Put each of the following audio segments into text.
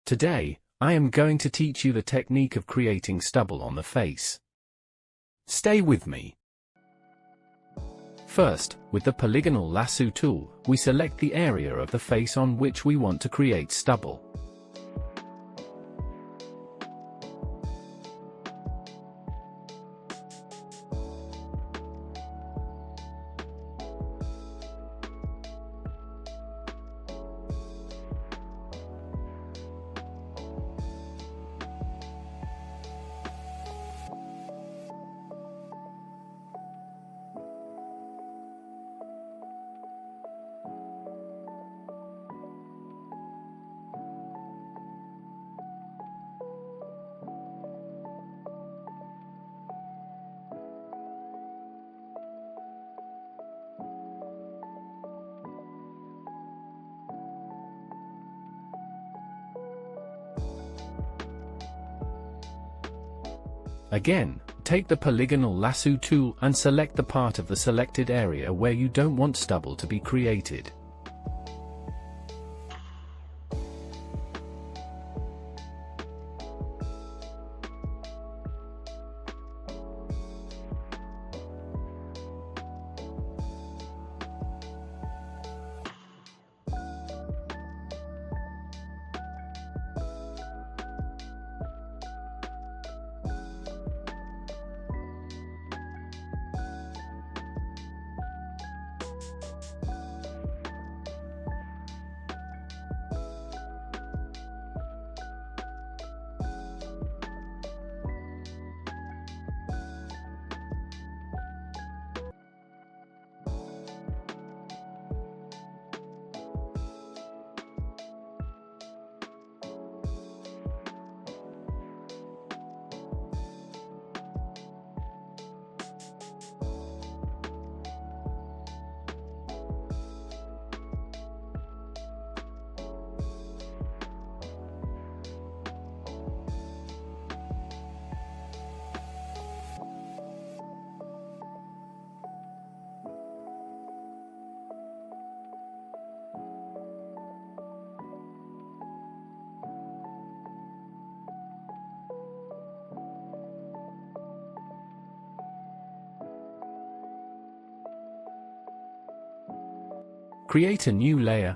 Today, I am going to teach you the technique of creating stubble on the face. Stay with me. First, with the Polygonal Lasso Tool, we select the area of the face on which we want to create stubble. Again, take the Polygonal Lasso Tool and select the part of the selected area where you don't want stubble to be created. Create a new layer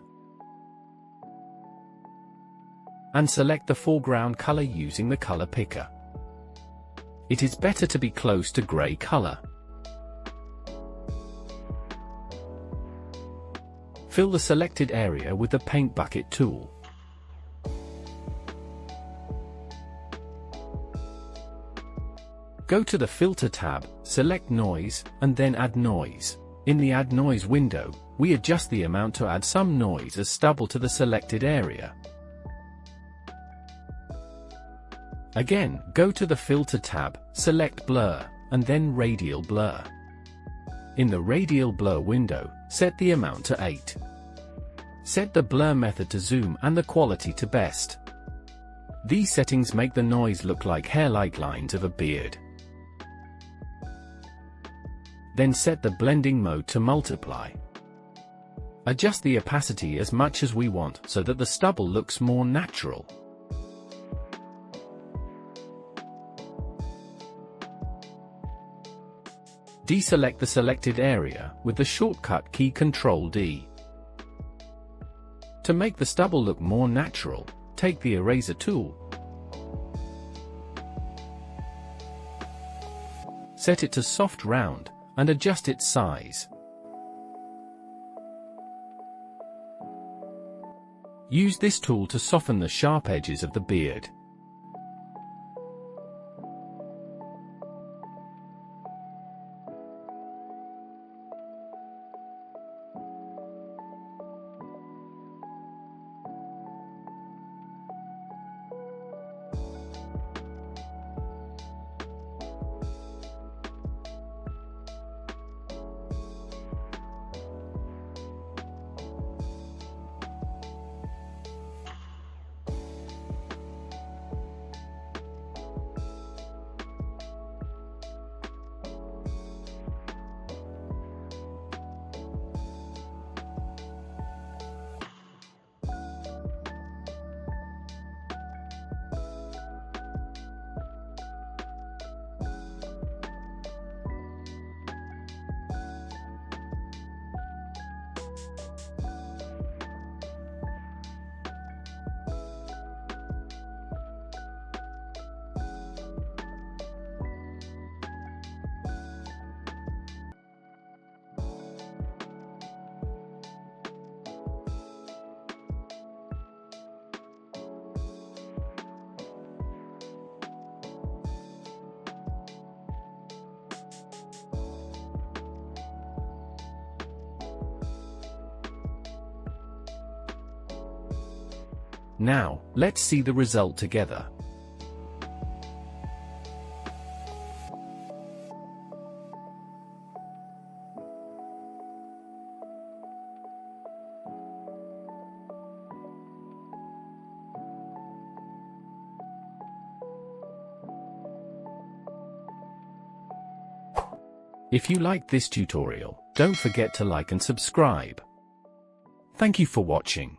and select the foreground color using the color picker. It is better to be close to gray color. Fill the selected area with the paint bucket tool. Go to the Filter tab, select Noise, and then Add Noise. In the Add Noise window, we adjust the amount to add some noise as stubble to the selected area. Again, go to the Filter tab, select Blur, and then Radial Blur. In the Radial Blur window, set the amount to 8. Set the blur method to zoom and the quality to best. These settings make the noise look like hair-like lines of a beard. Then set the blending mode to multiply. Adjust the opacity as much as we want so that the stubble looks more natural. Deselect the selected area with the shortcut key Ctrl-D. To make the stubble look more natural, take the eraser tool. Set it to soft round and adjust its size. Use this tool to soften the sharp edges of the beard. Now, let's see the result together. If you liked this tutorial, don't forget to like and subscribe. Thank you for watching.